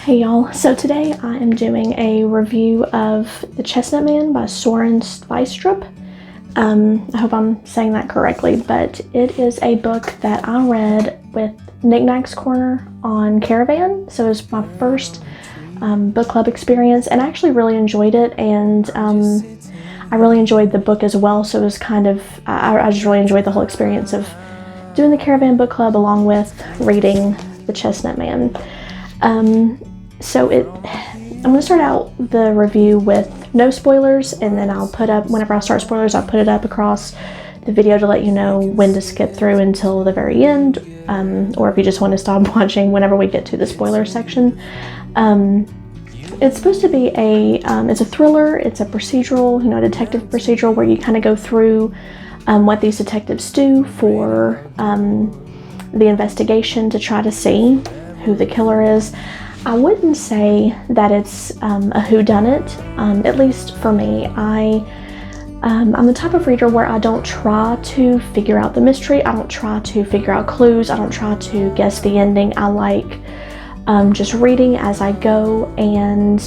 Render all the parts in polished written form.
Hey y'all, so today I am doing a review of The Chestnut Man by Soren Sveistrup. I hope I'm saying that correctly, but it is a book that I read with Knickknacks Corner on Caravan. So it was my first book club experience, and I actually really enjoyed it, and I really enjoyed the book as well. So it was kind of, I just really enjoyed the whole experience of doing the Caravan book club along with reading The Chestnut Man. I'm going to start out the review with no spoilers, and then I'll put up, whenever I start spoilers, I'll put it up across the video to let you know when to skip through until the very end, or if you just want to stop watching whenever we get to the spoiler section. It's supposed to be it's a thriller, it's a procedural, detective procedural, where you kind of go through what these detectives do for the investigation to try to see who the killer is. I wouldn't say that it's a whodunit, at least for me. I'm the type of reader where I don't try to figure out the mystery, I don't try to figure out clues, I don't try to guess the ending. I like just reading as I go and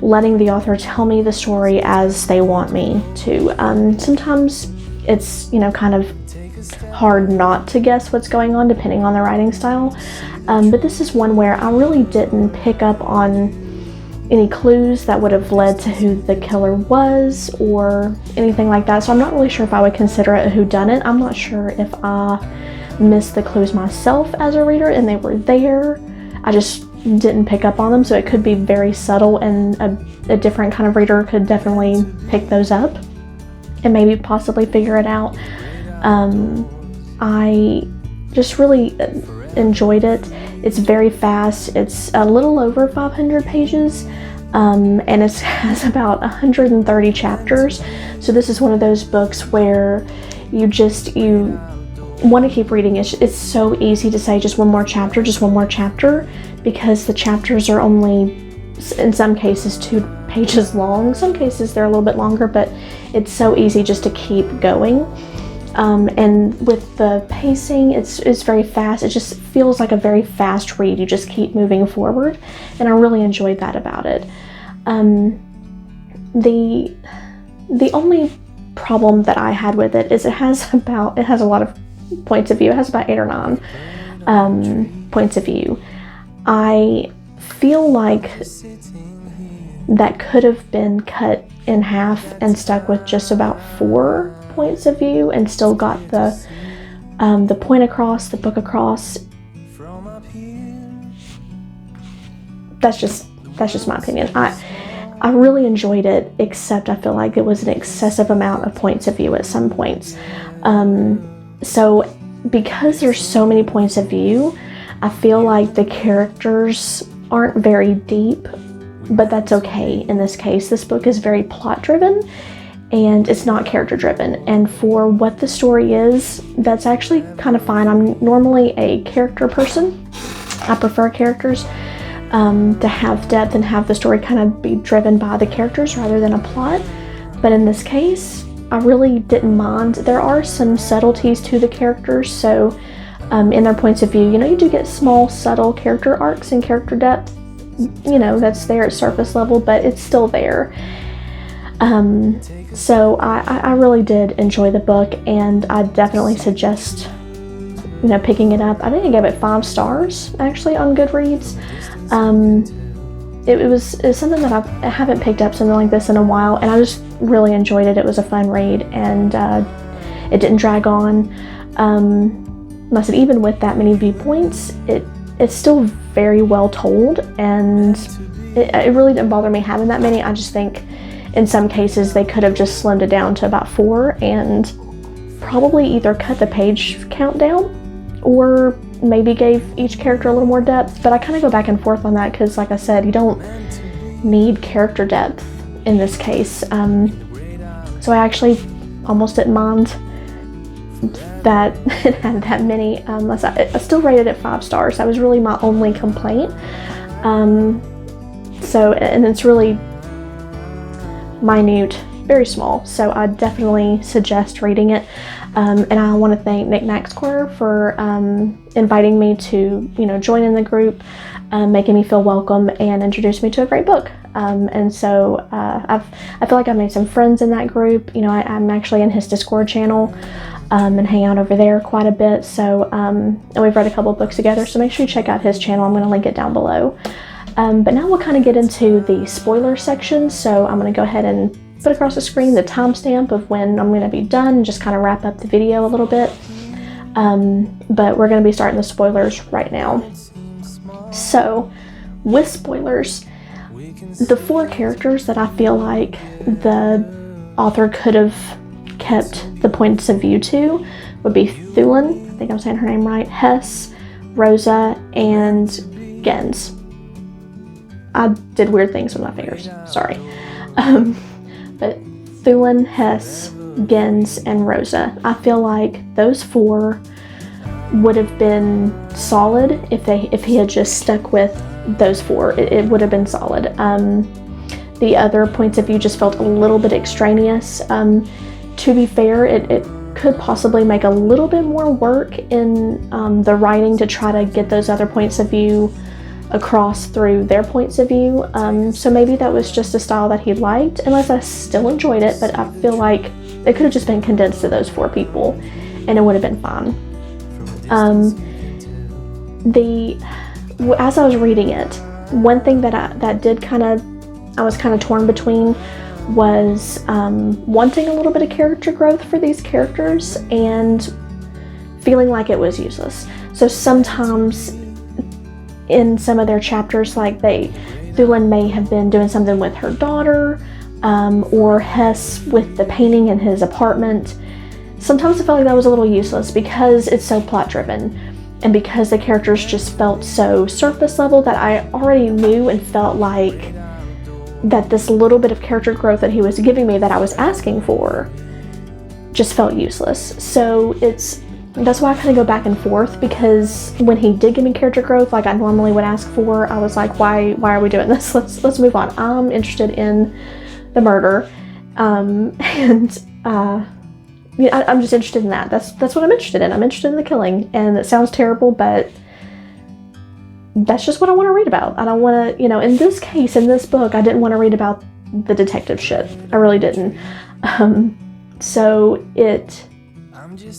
letting the author tell me the story as they want me to. Sometimes it's, kind of hard not to guess what's going on depending on the writing style. But this is one where I really didn't pick up on any clues that would have led to who the killer was or anything like that. So I'm not really sure if I would consider it a whodunit. I'm not sure if I missed the clues myself as a reader and they were there. I just didn't pick up on them. So it could be very subtle, and a different kind of reader could definitely pick those up and maybe possibly figure it out. I just really enjoyed it. It's very fast. It's a little over 500 pages, and it has about 130 chapters. So this is one of those books where you want to keep reading. It's so easy to say just one more chapter, because the chapters are only, in some cases, 2 pages long. Some cases they're a little bit longer, but it's so easy just to keep going. And with the pacing, it's very fast. It just feels like a very fast read. You just keep moving forward, and I really enjoyed that about it. The only problem that I had with it is it has a lot of points of view. It has about 8 or 9 points of view. I feel like that could have been cut in half and stuck with just about 4 points of view and still got the point across, the book across. That's just my opinion. I really enjoyed it, except I feel like it was an excessive amount of points of view at some points. So because there's so many points of view, I feel like the characters aren't very deep, but that's okay in this case. This book is very plot driven, and it's not character driven, and for what the story is, that's actually kind of fine. I'm normally a character person. I prefer characters to have depth and have the story kind of be driven by the characters rather than a plot, but in this case I really didn't mind. There are some subtleties to the characters, so in their points of view, you do get small subtle character arcs and character depth, that's there at surface level, but it's still there. So I really did enjoy the book, and I definitely suggest, picking it up. I think I gave it 5 stars actually on Goodreads. It was something that I haven't picked up something like this in a while, and I just really enjoyed it. It was a fun read, and it didn't drag on. Like I said, even with that many viewpoints, it's still very well told, and it really didn't bother me having that many. I just think in some cases they could have just slimmed it down to about 4 and probably either cut the page count down or maybe gave each character a little more depth. But I kind of go back and forth on that, because like I said, you don't need character depth in this case. So I actually almost didn't mind that it had that many. I still rated it 5 stars. That was really my only complaint. And it's really minute very small, so I definitely suggest reading it. And I want to thank Nick Nack's Corner for inviting me to, join in the group, making me feel welcome, and introduce me to a great book. And so I feel like I've made some friends in that group. I'm actually in his Discord channel and hang out over there quite a bit. So and we've read a couple of books together. So make sure you check out his channel. I'm going to link it down below. But now we'll kind of get into the spoiler section. So I'm going to go ahead and put across the screen the timestamp of when I'm going to be done and just kind of wrap up the video a little bit. But we're going to be starting the spoilers right now. So with spoilers, the 4 characters that I feel like the author could have kept the points of view to would be Thulin, I think I'm saying her name right, Hess, Rosa, and Gens. I did weird things with my fingers, sorry. But Thulin, Hess, Gens, and Rosa. I feel like those 4 would have been solid if he had just stuck with those 4. It would have been solid. The other points of view just felt a little bit extraneous. To be fair, it could possibly make a little bit more work in the writing to try to get those other points of view across through their points of view. So maybe that was just a style that he liked, unless I still enjoyed it, but I feel like it could have just been condensed to those 4 people and it would have been fine. As I was reading it, one thing that I was kind of torn between was wanting a little bit of character growth for these characters and feeling like it was useless. So sometimes in some of their chapters, like Thulin may have been doing something with her daughter, or Hess with the painting in his apartment. Sometimes I felt like that was a little useless because it's so plot driven and because the characters just felt so surface level that I already knew and felt like that this little bit of character growth that he was giving me that I was asking for just felt useless. So that's why I kind of go back and forth, because when he did give me character growth like I normally would ask for, I was like, why are we doing this? Let's move on. I'm interested in the murder, and I'm just interested in that. That's what I'm interested in. I'm interested in the killing, and it sounds terrible, but that's just what I want to read about. I don't want to, in this case, in this book, I didn't want to read about the detective shit. I really didn't. So it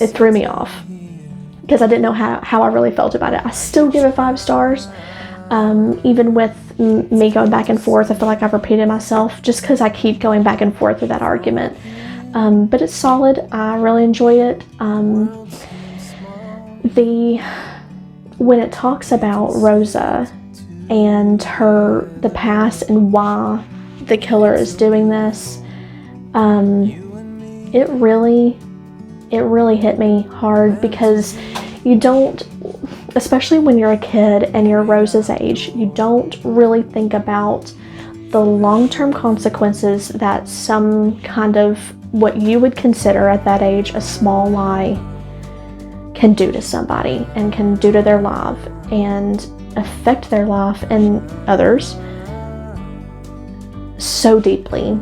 threw me off because I didn't know how I really felt about it. I still give it 5 stars. Even with me going back and forth, I feel like I've repeated myself just because I keep going back and forth with that argument. But it's solid. I really enjoy it. When it talks about Rosa and the past and why the killer is doing this, it really hit me hard, because you don't, especially when you're a kid and you're Rosa's age, you don't really think about the long-term consequences that some kind of what you would consider at that age a small lie can do to somebody and can do to their life and affect their life and others so deeply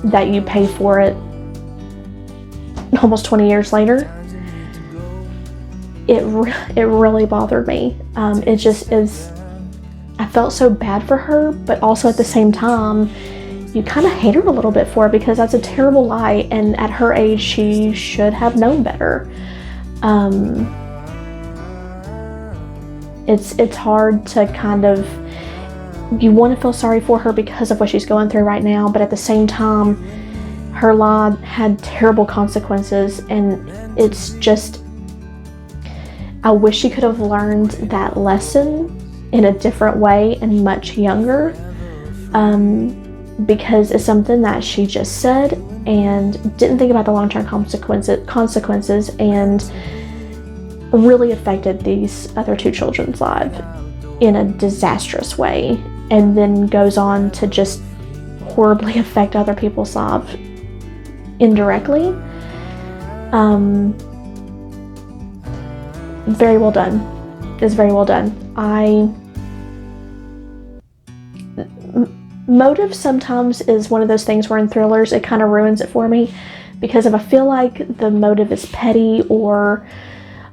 that you pay for it almost 20 years later. It really bothered me. It just is. I felt so bad for her, but also at the same time, you kind of hate her a little bit for it, because that's a terrible lie, and at her age, she should have known better. It's hard to kind of, you want to feel sorry for her because of what she's going through right now, but at the same time, her lie had terrible consequences, and it's just, I wish she could have learned that lesson in a different way and much younger, because it's something that she just said and didn't think about the long-term consequences and really affected these other 2 children's lives in a disastrous way, and then goes on to just horribly affect other people's lives indirectly. Very well done. It's very well done. Motive sometimes is one of those things where in thrillers it kind of ruins it for me, because if I feel like the motive is petty or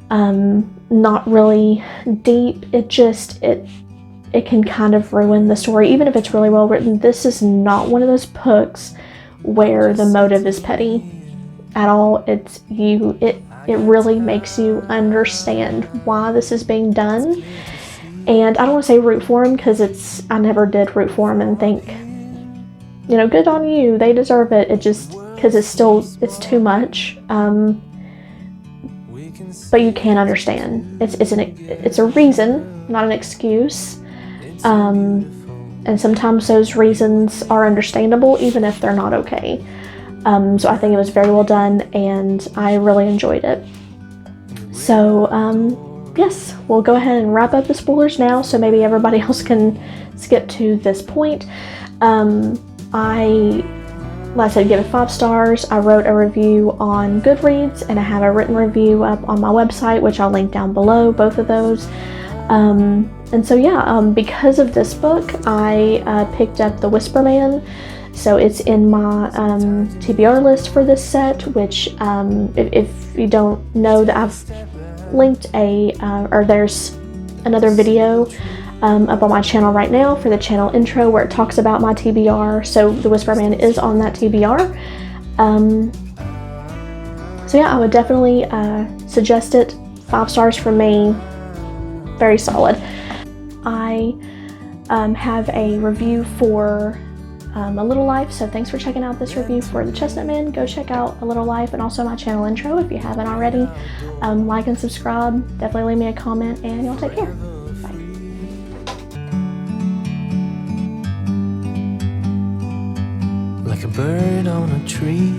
not really deep, it can kind of ruin the story, even if it's really well written. This is not one of those books where the motive is petty at all. It really makes you understand why this is being done. And I don't want to say root for him, because I never did root for him and think, you know, good on you, they deserve it. It just, because it's too much. But you can understand. It's a reason, not an excuse. And sometimes those reasons are understandable, even if they're not okay. So I think it was very well done, and I really enjoyed it. So, yes, we'll go ahead and wrap up the spoilers now, so maybe everybody else can skip to this point. Like I said, give it 5 stars. I wrote a review on Goodreads, and I have a written review up on my website, which I'll link down below, both of those. And so yeah, because of this book, I picked up The Whisper Man. So it's in my TBR list for this set, which if you don't know, that I've linked there's another video up on my channel right now for the channel intro, where it talks about my TBR. So The Whisper Man is on that TBR. So yeah, I would definitely suggest it. 5 stars from me. Very solid. I have a review for A Little Life, so thanks for checking out this review for the Chestnut Man. Go check out A Little Life and also my channel intro if you haven't already. Like and subscribe. Definitely leave me a comment, and y'all take care. Bye. Like a bird on a tree,